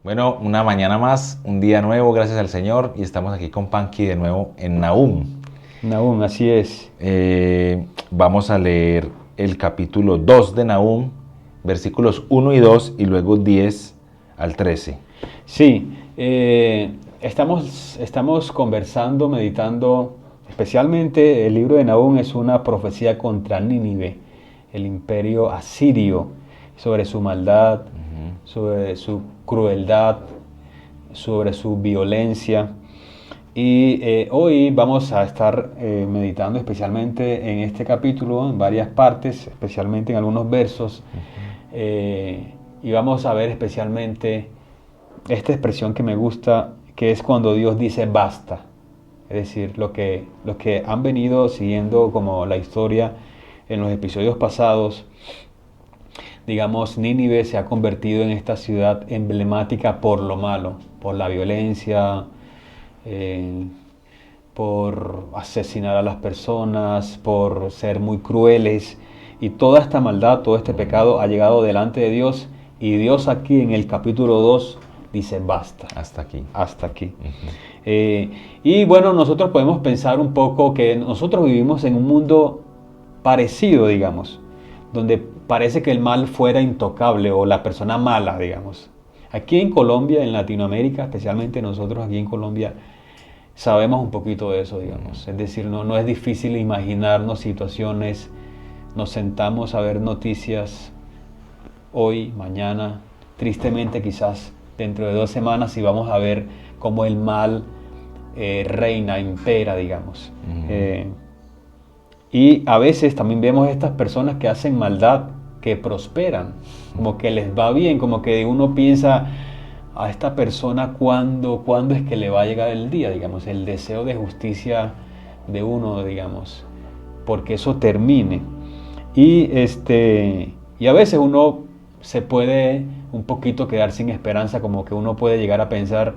Bueno, una mañana más, un día nuevo, gracias al Señor, y estamos aquí con Panky de nuevo en Nahum. Nahum, así es. Vamos a leer el capítulo 2 de Nahum, versículos 1 y 2, y luego 10 al 13. Sí, estamos conversando, meditando, especialmente el libro de Nahum es una profecía contra Nínive, el imperio asirio, sobre su maldad, sobre su crueldad, sobre su violencia. Y hoy vamos a estar meditando especialmente en este capítulo, en varias partes, especialmente en algunos versos, y vamos a ver especialmente esta expresión que me gusta, que es cuando Dios dice basta. Es decir, los que han venido siguiendo como la historia en los episodios pasados, digamos, Nínive se ha convertido en esta ciudad emblemática por lo malo, por la violencia, eh, por asesinar a las personas, por ser muy crueles. Y toda esta maldad, todo este pecado ha llegado delante de Dios. Y Dios aquí en el capítulo 2 dice basta. Hasta aquí. Hasta aquí. Y bueno, nosotros podemos pensar un poco que nosotros vivimos en un mundo parecido, digamos, donde parece que el mal fuera intocable o la persona mala, digamos. Aquí en Colombia, en Latinoamérica, especialmente nosotros aquí en Colombia, sabemos un poquito de eso, digamos. Es decir, no es difícil imaginarnos situaciones, nos sentamos a ver noticias hoy, mañana, tristemente quizás dentro de 2 semanas y vamos a ver cómo el mal reina, impera, digamos. Y a veces también vemos estas personas que hacen maldad, que prosperan, como que les va bien, como que uno piensa a esta persona cuándo es que le va a llegar el día, digamos, el deseo de justicia de uno, digamos, porque eso termine. Y a veces uno se puede un poquito quedar sin esperanza, como que uno puede llegar a pensar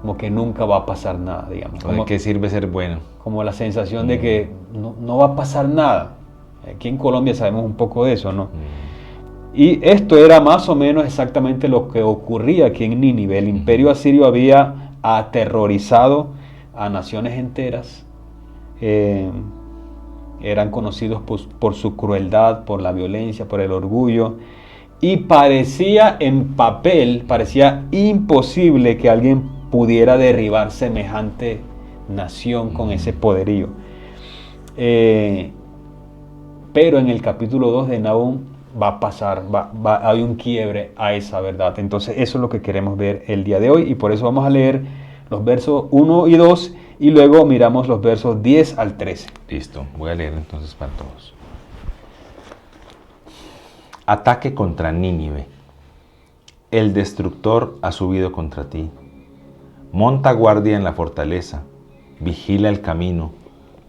como que nunca va a pasar nada, digamos. ¿De qué sirve ser bueno? Como la sensación de que no va a pasar nada. Aquí en Colombia sabemos un poco de eso, ¿no? Y esto era más o menos exactamente lo que ocurría aquí en Nínive. El imperio asirio había aterrorizado a naciones enteras. Eran conocidos por su crueldad, por la violencia, por el orgullo. Y parecía en papel, parecía imposible que alguien pudiera derribar semejante nación con ese poderío. Pero en el capítulo 2 de Nahum va a pasar, hay un quiebre a esa verdad. Entonces eso es lo que queremos ver el día de hoy y por eso vamos a leer los versos 1 y 2 y luego miramos los versos 10 al 13. Listo, voy a leer entonces para todos. Ataque contra Nínive. El destructor ha subido contra ti. Monta guardia en la fortaleza, vigila el camino,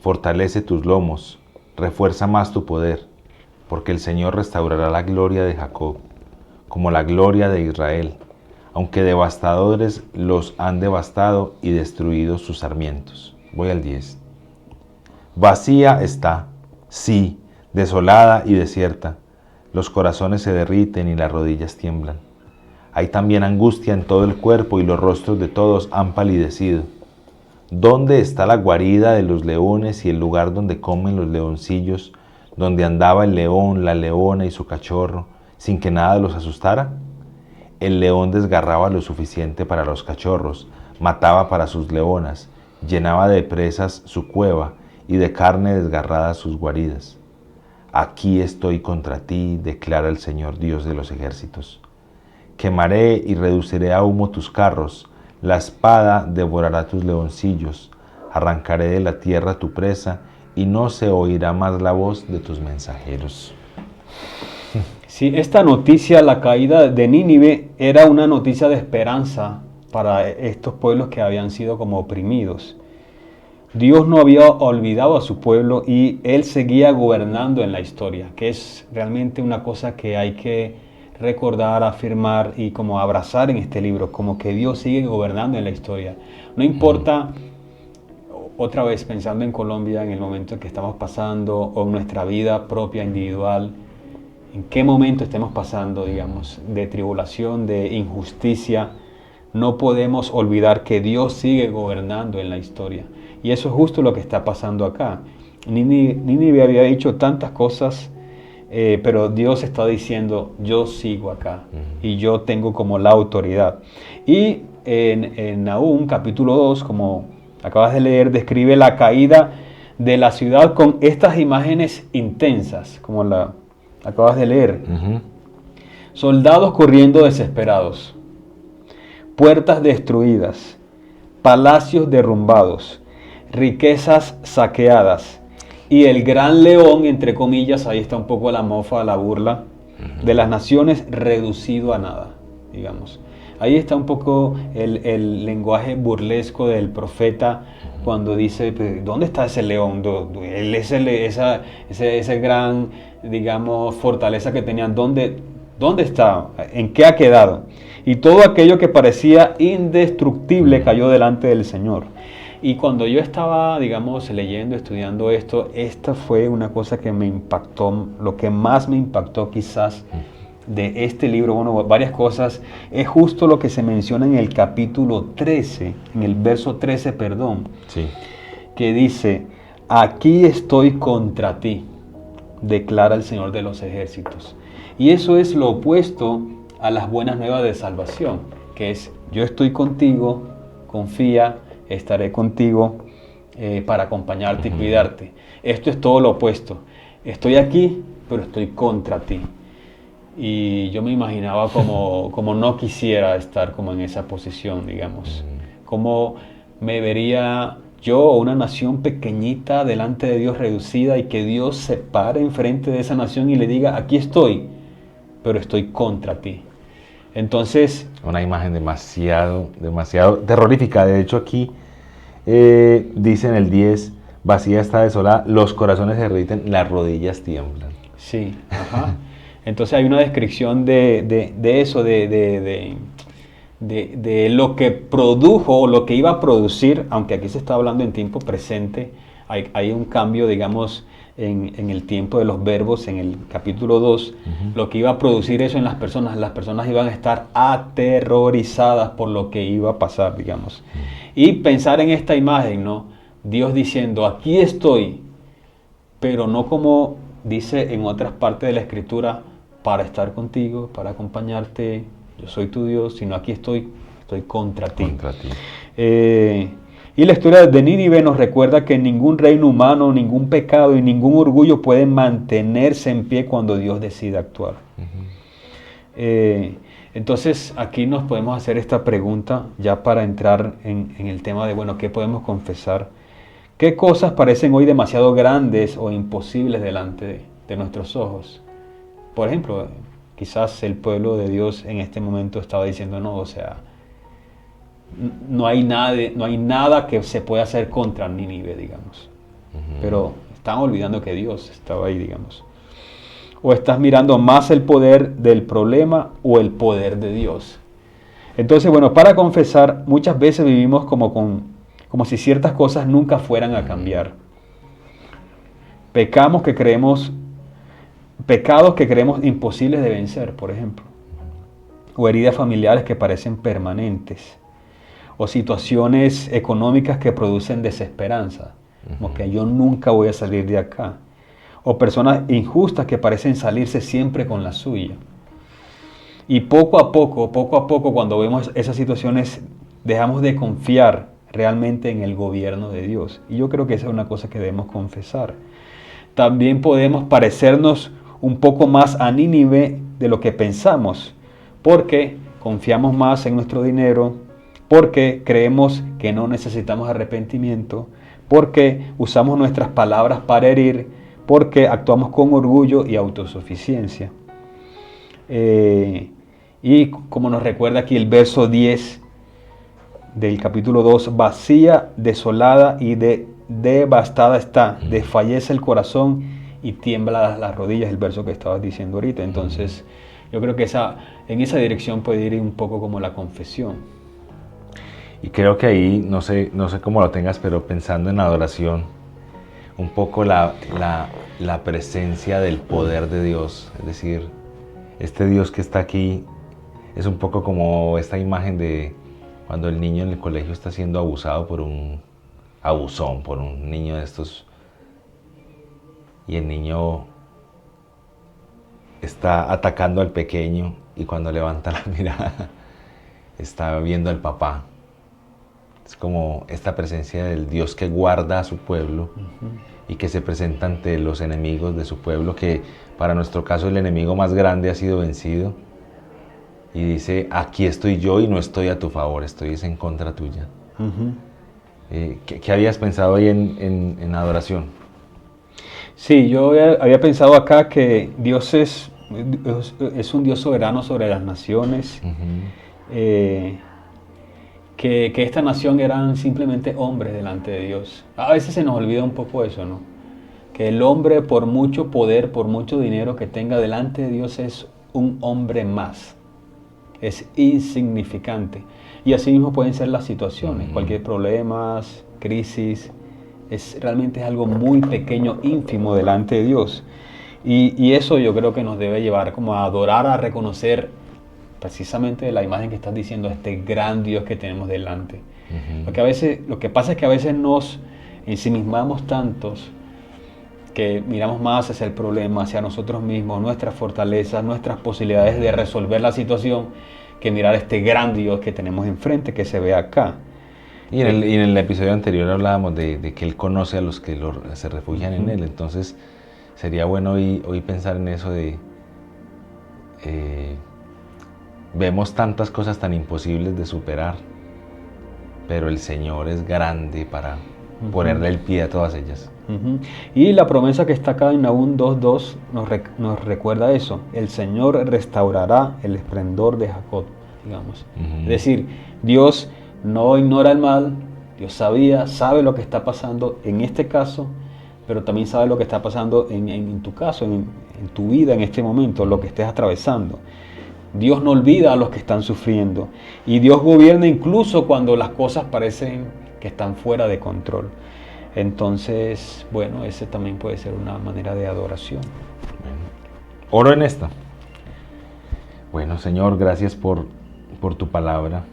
fortalece tus lomos, refuerza más tu poder, porque el Señor restaurará la gloria de Jacob, como la gloria de Israel, aunque devastadores los han devastado y destruido sus sarmientos. Voy al 10. Vacía está, sí, desolada y desierta. Los corazones se derriten y las rodillas tiemblan. Hay también angustia en todo el cuerpo y los rostros de todos han palidecido. ¿Dónde está la guarida de los leones y el lugar donde comen los leoncillos, donde andaba el león, la leona y su cachorro, sin que nada los asustara? El león desgarraba lo suficiente para los cachorros, mataba para sus leonas, llenaba de presas su cueva y de carne desgarrada sus guaridas. Aquí estoy contra ti, declara el Señor Dios de los ejércitos. Quemaré y reduciré a humo tus carros, la espada devorará tus leoncillos, arrancaré de la tierra tu presa y no se oirá más la voz de tus mensajeros. Sí, esta noticia, la caída de Nínive, era una noticia de esperanza para estos pueblos que habían sido como oprimidos. Dios no había olvidado a su pueblo y Él seguía gobernando en la historia, que es realmente una cosa que hay que recordar, afirmar y como abrazar en este libro, como que Dios sigue gobernando en la historia. No importa, otra vez pensando en Colombia, en el momento en que estamos pasando, o en nuestra vida propia, individual, en qué momento estemos pasando, digamos, de tribulación, de injusticia, no podemos olvidar que Dios sigue gobernando en la historia. Y eso es justo lo que está pasando acá. Nínive había dicho tantas cosas, pero Dios está diciendo, yo sigo acá y yo tengo como la autoridad. Y en Nahum capítulo 2, como acabas de leer, describe la caída de la ciudad con estas imágenes intensas, como la acabas de leer. Soldados corriendo desesperados, puertas destruidas, palacios derrumbados, riquezas saqueadas, y el gran león, entre comillas, ahí está un poco la mofa, la burla, de las naciones reducido a nada, digamos. Ahí está un poco el lenguaje burlesco del profeta cuando dice, ¿dónde está ese león? Él es ese gran, digamos, fortaleza que tenían. ¿Dónde está? ¿En qué ha quedado? Y todo aquello que parecía indestructible cayó delante del Señor. Y cuando yo estaba, digamos, leyendo, estudiando esto, esta fue una cosa que me impactó, lo que más me impactó quizás de este libro, bueno, varias cosas, es justo lo que se menciona en el capítulo 13, en el verso 13, perdón, Sí. que dice, aquí estoy contra ti, declara el Señor de los ejércitos. Y eso es lo opuesto a las buenas nuevas de salvación, que es, yo estoy contigo, confía, estaré contigo para acompañarte y cuidarte. Esto es todo lo opuesto. Estoy aquí, pero estoy contra ti. Y yo me imaginaba como no quisiera estar como en esa posición, digamos. Como me vería yo, una nación pequeñita, delante de Dios reducida, y que Dios se pare enfrente de esa nación y le diga, aquí estoy, pero estoy contra ti. Entonces... Una imagen demasiado terrorífica. De hecho, aquí dice en el 10, vacía está desolada, los corazones se derriten, las rodillas tiemblan. Sí, ajá. Entonces hay una descripción de eso, de lo que produjo o lo que iba a producir, aunque aquí se está hablando en tiempo presente, hay un cambio, digamos, en el tiempo de los verbos, en el capítulo 2, lo que iba a producir eso en las personas iban a estar aterrorizadas por lo que iba a pasar, digamos. Y pensar en esta imagen, ¿no? Dios diciendo, aquí estoy, pero no como dice en otras partes de la Escritura, para estar contigo, para acompañarte, yo soy tu Dios, sino aquí estoy contra ti. Y la historia de Nínive nos recuerda que ningún reino humano, ningún pecado y ningún orgullo pueden mantenerse en pie cuando Dios decide actuar. Entonces aquí nos podemos hacer esta pregunta ya para entrar en el tema de, bueno, ¿qué podemos confesar? ¿Qué cosas parecen hoy demasiado grandes o imposibles delante de nuestros ojos? Por ejemplo, quizás el pueblo de Dios en este momento estaba diciendo, no, o sea, no hay nada que se pueda hacer contra Nínive, digamos. Pero están olvidando que Dios estaba ahí, digamos. O estás mirando más el poder del problema o el poder de Dios. Entonces, bueno, para confesar, muchas veces vivimos como si ciertas cosas nunca fueran a cambiar. Pecados que creemos imposibles de vencer, por ejemplo. O heridas familiares que parecen permanentes. O situaciones económicas que producen desesperanza. Como que yo nunca voy a salir de acá. O personas injustas que parecen salirse siempre con la suya. Y poco a poco, cuando vemos esas situaciones, dejamos de confiar realmente en el gobierno de Dios. Y yo creo que esa es una cosa que debemos confesar. También podemos parecernos un poco más a Nínive de lo que pensamos, porque confiamos más en nuestro dinero, porque creemos que no necesitamos arrepentimiento, porque usamos nuestras palabras para herir, porque actuamos con orgullo y autosuficiencia. Y como nos recuerda aquí el verso 10 del capítulo 2, vacía, desolada y devastada está, desfallece el corazón y tiembla las rodillas, el verso que estabas diciendo ahorita. Entonces, yo creo que en esa dirección puede ir un poco como la confesión. Y creo que ahí, no sé cómo lo tengas, pero pensando en adoración, un poco la presencia del poder de Dios, es decir, este Dios que está aquí es un poco como esta imagen de Cuando el niño en el colegio está siendo abusado por un abusón, por un niño de estos, y el niño está atacando al pequeño y cuando levanta la mirada está viendo al papá. Es como esta presencia del Dios que guarda a su pueblo y que se presenta ante los enemigos de su pueblo, que para nuestro caso el enemigo más grande ha sido vencido. Y dice, aquí estoy yo y no estoy a tu favor, estoy en contra tuya. ¿Qué habías pensado ahí en adoración? Sí, yo había pensado acá que Dios es un Dios soberano sobre las naciones, que esta nación eran simplemente hombres delante de Dios. A veces se nos olvida un poco eso, ¿no? Que el hombre, por mucho poder, por mucho dinero que tenga delante de Dios, es un hombre más. Es insignificante. Y así mismo pueden ser las situaciones, cualquier problema, crisis, realmente es algo muy pequeño, ínfimo delante de Dios. Y eso yo creo que nos debe llevar como a adorar, a reconocer precisamente la imagen que estás diciendo, este gran Dios que tenemos delante. Porque a veces, lo que pasa es que a veces nos ensimismamos tantos que miramos más hacia el problema, hacia nosotros mismos, nuestras fortalezas, nuestras posibilidades de resolver la situación, que mirar este gran Dios que tenemos enfrente, que se ve acá. Y en el episodio anterior hablábamos de que Él conoce a los que se refugian en Él. Entonces sería bueno hoy pensar en eso de... vemos tantas cosas tan imposibles de superar, pero el Señor es grande para ponerle el pie a todas ellas. Y la promesa que está acá en Nahum 2.2 nos recuerda eso. El Señor restaurará el esplendor de Jacob, digamos. Es decir, Dios no ignora el mal, Dios sabe lo que está pasando en este caso, pero también sabe lo que está pasando en tu caso, en tu vida en este momento, lo que estés atravesando. Dios no olvida a los que están sufriendo y Dios gobierna incluso cuando las cosas parecen que están fuera de control. Entonces, bueno, ese también puede ser una manera de adoración. Oro en esta. Bueno, Señor, gracias por tu palabra.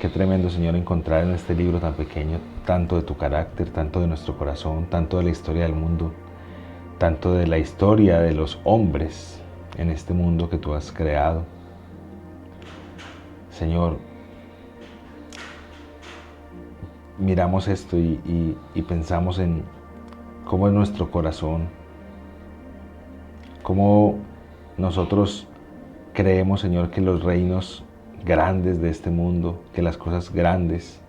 Qué tremendo, Señor, encontrar en este libro tan pequeño tanto de tu carácter, tanto de nuestro corazón, tanto de la historia del mundo, tanto de la historia de los hombres en este mundo que tú has creado. Señor, miramos esto y pensamos en cómo es nuestro corazón, cómo nosotros creemos, Señor, que los reinos grandes de este mundo, que las cosas grandes,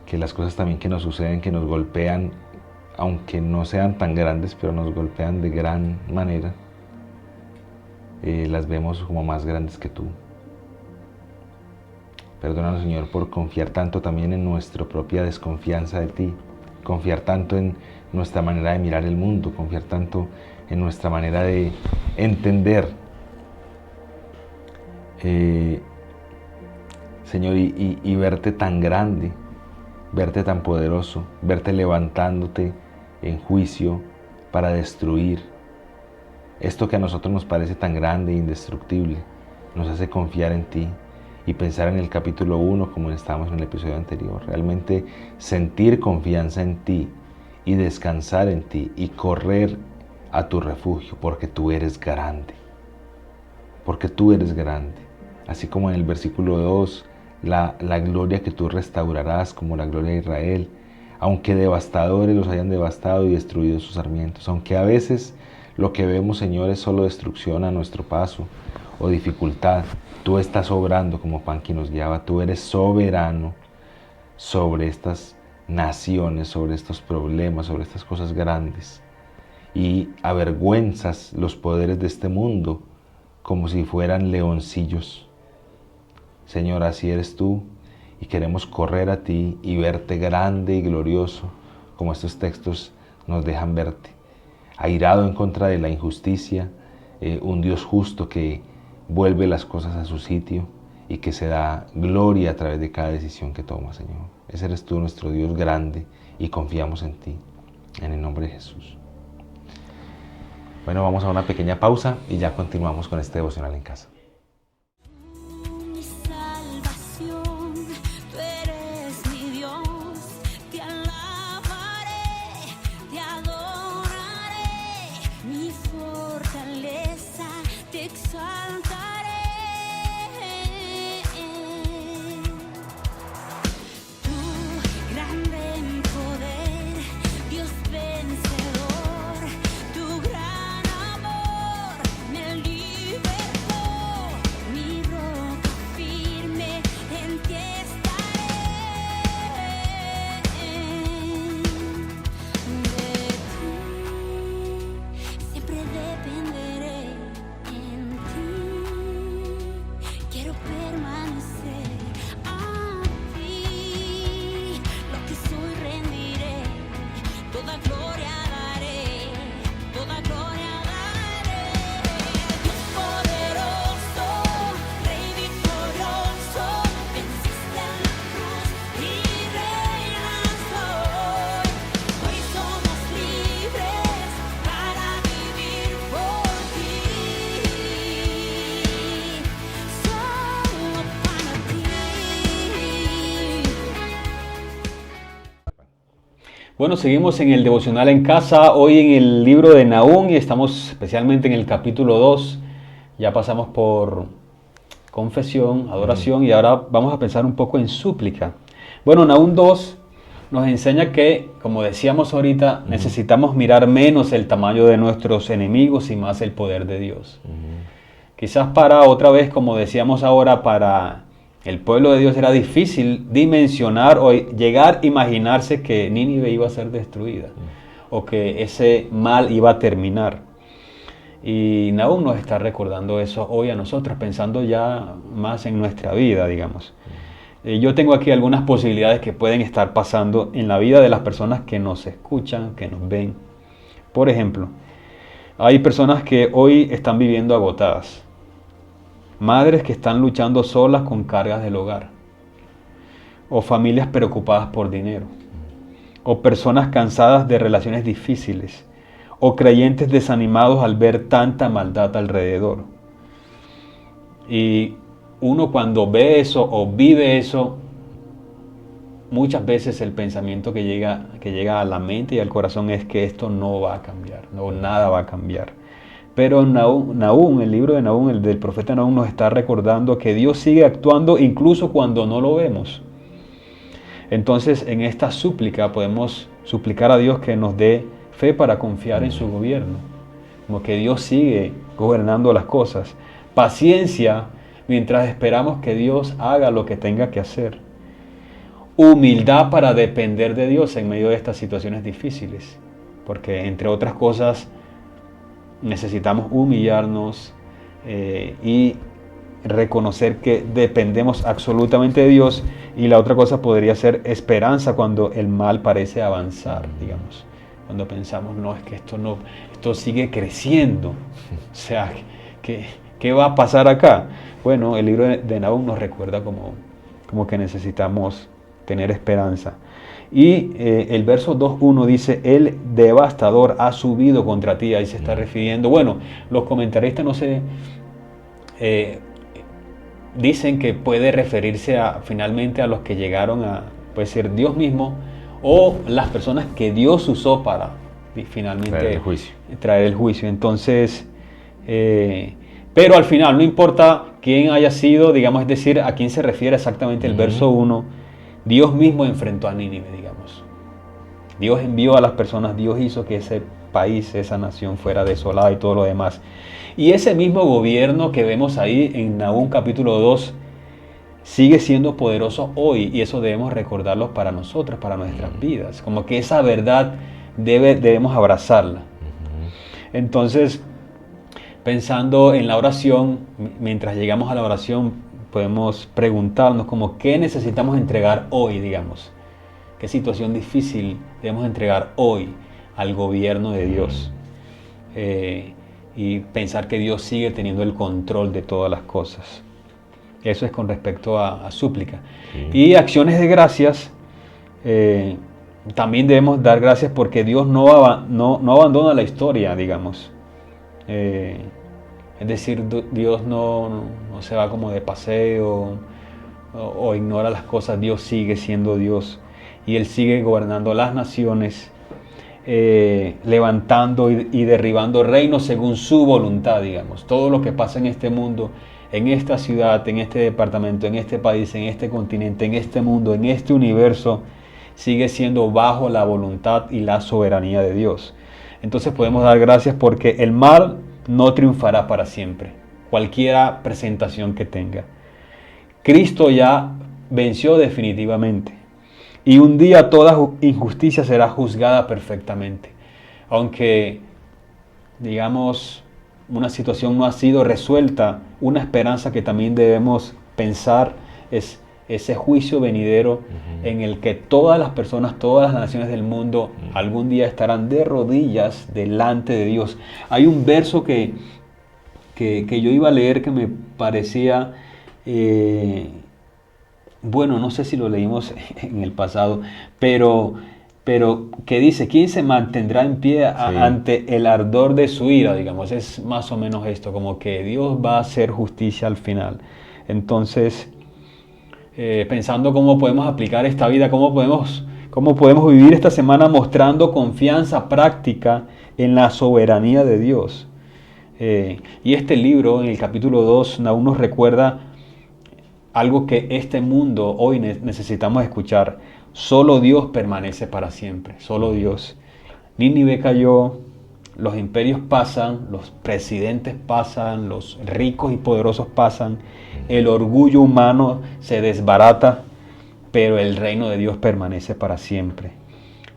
que las cosas también que nos suceden, que nos golpean, aunque no sean tan grandes, pero nos golpean de gran manera, las vemos como más grandes que tú. Perdónanos, Señor, por confiar tanto también en nuestra propia desconfianza de ti, confiar tanto en nuestra manera de mirar el mundo, confiar tanto en nuestra manera de entender, Señor, y verte tan grande, verte tan poderoso, verte levantándote en juicio para destruir. Esto que a nosotros nos parece tan grande e indestructible, nos hace confiar en ti y pensar en el capítulo 1 como estábamos en el episodio anterior. Realmente sentir confianza en ti y descansar en ti y correr a tu refugio porque tú eres grande. Porque tú eres grande. Así como en el versículo 2, la gloria que tú restaurarás como la gloria de Israel, aunque devastadores los hayan devastado y destruido sus sarmientos. Aunque a veces lo que vemos, Señor, es solo destrucción a nuestro paso o dificultad, tú estás obrando como pan que nos guiaba. Tú eres soberano sobre estas naciones, sobre estos problemas, sobre estas cosas grandes. Y avergüenzas los poderes de este mundo como si fueran leoncillos. Señor, así eres tú y queremos correr a ti y verte grande y glorioso como estos textos nos dejan verte. Airado en contra de la injusticia, un Dios justo que vuelve las cosas a su sitio y que se da gloria a través de cada decisión que toma, Señor. Ese eres tú, nuestro Dios grande, y confiamos en ti, en el nombre de Jesús. Bueno, vamos a una pequeña pausa y ya continuamos con este devocional en casa. Mi salvación. Bueno, seguimos en el devocional en casa, hoy en el libro de Nahum y estamos especialmente en el capítulo 2. Ya pasamos por confesión, adoración y ahora vamos a pensar un poco en súplica. Bueno, Nahum 2 nos enseña que, como decíamos ahorita, necesitamos mirar menos el tamaño de nuestros enemigos y más el poder de Dios. Quizás para otra vez, como decíamos ahora, para el pueblo de Dios era difícil dimensionar o llegar a imaginarse que Nínive iba a ser destruida o que ese mal iba a terminar. Y Nahum nos está recordando eso hoy a nosotros, pensando ya más en nuestra vida, digamos. Yo tengo aquí algunas posibilidades que pueden estar pasando en la vida de las personas que nos escuchan, que nos ven. Por ejemplo, hay personas que hoy están viviendo agotadas. Madres que están luchando solas con cargas del hogar. O familias preocupadas por dinero. O personas cansadas de relaciones difíciles. O creyentes desanimados al ver tanta maldad alrededor. Y uno cuando ve eso o vive eso, muchas veces el pensamiento que llega a la mente y al corazón es que esto no va a cambiar, no, nada va a cambiar. Pero Nahum, el libro de Nahum, el del profeta Nahum, nos está recordando que Dios sigue actuando incluso cuando no lo vemos. Entonces, en esta súplica podemos suplicar a Dios que nos dé fe para confiar en su gobierno, como que Dios sigue gobernando las cosas. Paciencia mientras esperamos que Dios haga lo que tenga que hacer. Humildad para depender de Dios en medio de estas situaciones difíciles, porque entre otras cosas necesitamos humillarnos y reconocer que dependemos absolutamente de Dios. Y la otra cosa podría ser esperanza cuando el mal parece avanzar, digamos. Cuando pensamos, no, es que esto sigue creciendo. O sea, ¿qué va a pasar acá? Bueno, el libro de Nahum nos recuerda como que necesitamos tener esperanza. Y el verso 2.1 dice, el devastador ha subido contra ti. Ahí se está refiriendo. Bueno, los comentaristas no sé, dicen que puede referirse finalmente a los que llegaron puede ser Dios mismo o las personas que Dios usó para finalmente traer el juicio. Entonces, pero al final no importa quién haya sido, digamos, es decir, a quién se refiere exactamente el verso 1. Dios mismo enfrentó a Nínive, digamos. Dios envió a las personas, Dios hizo que ese país, esa nación fuera desolada y todo lo demás. Y ese mismo gobierno que vemos ahí en Nahum capítulo 2 sigue siendo poderoso hoy y eso debemos recordarlo para nosotros, para nuestras vidas. Como que esa verdad debemos abrazarla. Entonces, pensando en la oración, mientras llegamos a la oración, podemos preguntarnos como qué necesitamos entregar hoy, digamos. Qué situación difícil debemos entregar hoy al gobierno de Dios. Y pensar que Dios sigue teniendo el control de todas las cosas. Eso es con respecto a súplica. Y acciones de gracias, también debemos dar gracias porque Dios no abandona la historia, digamos. Es decir, Dios no se va como de paseo o ignora las cosas. Dios sigue siendo Dios y Él sigue gobernando las naciones, levantando y derribando reinos según su voluntad, digamos. Todo lo que pasa en este mundo, en esta ciudad, en este departamento, en este país, en este continente, en este mundo, en este universo, sigue siendo bajo la voluntad y la soberanía de Dios. Entonces podemos dar gracias porque el mal no triunfará para siempre, cualquiera presentación que tenga. Cristo ya venció definitivamente y un día toda injusticia será juzgada perfectamente. Aunque, digamos, una situación no ha sido resuelta, una esperanza que también debemos pensar es ese juicio venidero en el que todas las personas, todas las naciones del mundo algún día estarán de rodillas delante de Dios. Hay un verso que yo iba a leer que me parecía, bueno, no sé si lo leímos en el pasado, pero que dice, ¿quién se mantendrá en pie ante el ardor de su ira? Digamos, es más o menos esto, como que Dios va a hacer justicia al final. Entonces, pensando cómo podemos aplicar esta vida, cómo podemos ¿Cómo podemos vivir esta semana mostrando confianza práctica en la soberanía de Dios? Y este libro, en el capítulo 2, Nahum nos recuerda algo que este mundo hoy necesitamos escuchar. Solo Dios permanece para siempre, solo Dios. Nínive cayó, los imperios pasan, los presidentes pasan, los ricos y poderosos pasan, el orgullo humano se desbarata, pero el reino de Dios permanece para siempre.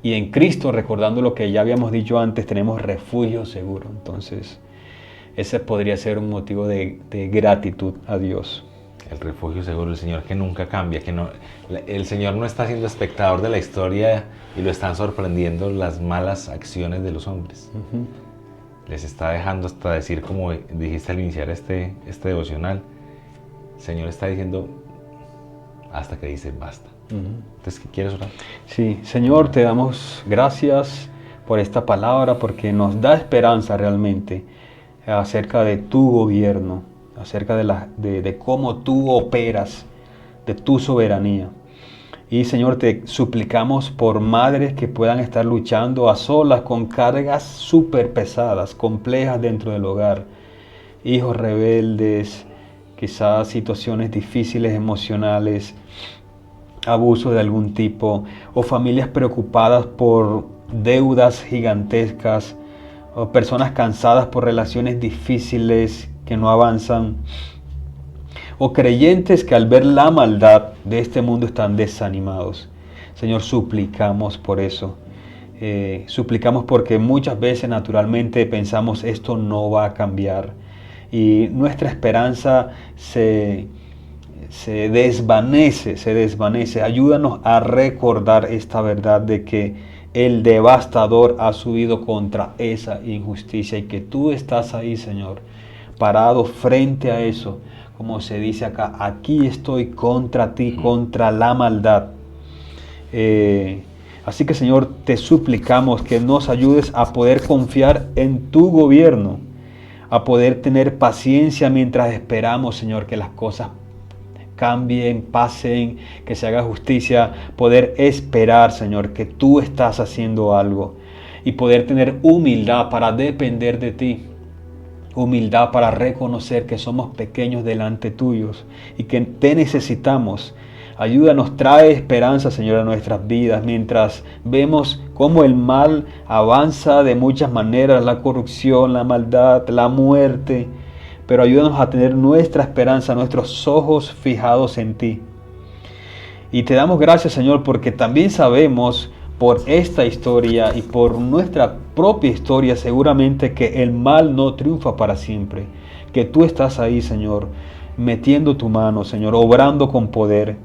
Y en Cristo, recordando lo que ya habíamos dicho antes, tenemos refugio seguro. Entonces, ese podría ser un motivo de gratitud a Dios. El refugio seguro, el Señor que nunca cambia, el Señor no está siendo espectador de la historia y lo están sorprendiendo las malas acciones de los hombres. Les está dejando hasta decir, como dijiste al iniciar este devocional, el Señor está diciendo hasta que dice basta. Entonces, ¿qué quieres orar? Sí, Señor, te damos gracias por esta palabra porque nos da esperanza realmente acerca de tu gobierno, acerca de cómo tú operas, de tu soberanía. Y Señor, te suplicamos por madres que puedan estar luchando a solas con cargas súper pesadas, complejas dentro del hogar, hijos rebeldes, quizás situaciones difíciles emocionales, abuso de algún tipo, o familias preocupadas por deudas gigantescas, o personas cansadas por relaciones difíciles que no avanzan, o creyentes que al ver la maldad de este mundo están desanimados. Señor, suplicamos por eso. Suplicamos porque muchas veces naturalmente pensamos esto no va a cambiar y nuestra esperanza se desvanece. Ayúdanos a recordar esta verdad de que el devastador ha subido contra esa injusticia y que tú estás ahí, Señor, parado frente a eso. Como se dice acá, aquí estoy contra ti, contra la maldad. Así que, Señor, te suplicamos que nos ayudes a poder confiar en tu gobierno, a poder tener paciencia mientras esperamos, Señor, que las cosas cambien, pasen, que se haga justicia, poder esperar, Señor, que tú estás haciendo algo y poder tener humildad para depender de ti. Humildad para reconocer que somos pequeños delante tuyos y que te necesitamos. Ayúdanos, trae esperanza, Señor, a nuestras vidas mientras vemos cómo el mal avanza de muchas maneras, la corrupción, la maldad, la muerte. Pero ayúdanos a tener nuestra esperanza, nuestros ojos fijados en ti. Y te damos gracias, Señor, porque también sabemos por esta historia y por nuestra propia historia seguramente que el mal no triunfa para siempre, que tú estás ahí, Señor, metiendo tu mano, Señor, obrando con poder.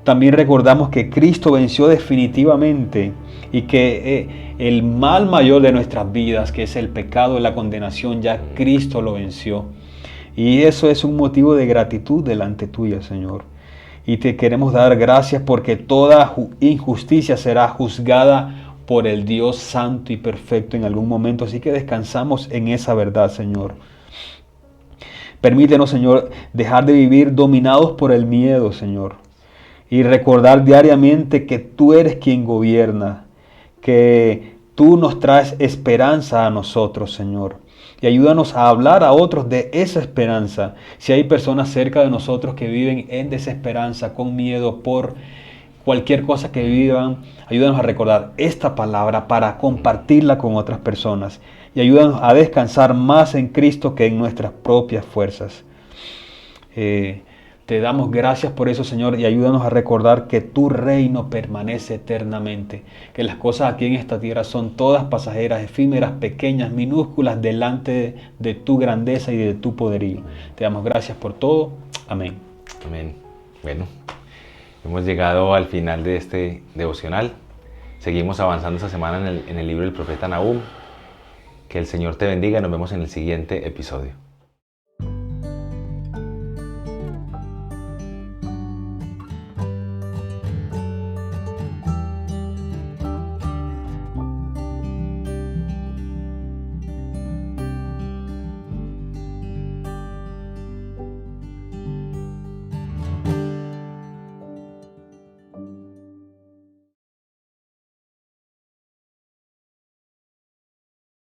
También recordamos que Cristo venció definitivamente y que el mal mayor de nuestras vidas, que es el pecado y la condenación, ya Cristo lo venció. Y eso es un motivo de gratitud delante tuya, Señor. Y te queremos dar gracias porque toda injusticia será juzgada por el Dios santo y perfecto en algún momento. Así que descansamos en esa verdad, Señor. Permítenos, Señor, dejar de vivir dominados por el miedo, Señor. Y recordar diariamente que tú eres quien gobierna, que tú nos traes esperanza a nosotros, Señor. Y ayúdanos a hablar a otros de esa esperanza. Si hay personas cerca de nosotros que viven en desesperanza, con miedo por cualquier cosa que vivan, ayúdanos a recordar esta palabra para compartirla con otras personas. Y ayúdanos a descansar más en Cristo que en nuestras propias fuerzas. Te damos gracias por eso, Señor, y ayúdanos a recordar que tu reino permanece eternamente, que las cosas aquí en esta tierra son todas pasajeras, efímeras, pequeñas, minúsculas, delante de tu grandeza y de tu poderío. Te damos gracias por todo. Amén. Amén. Bueno, hemos llegado al final de este devocional. Seguimos avanzando esta semana en el libro del profeta Nahum. Que el Señor te bendiga y nos vemos en el siguiente episodio.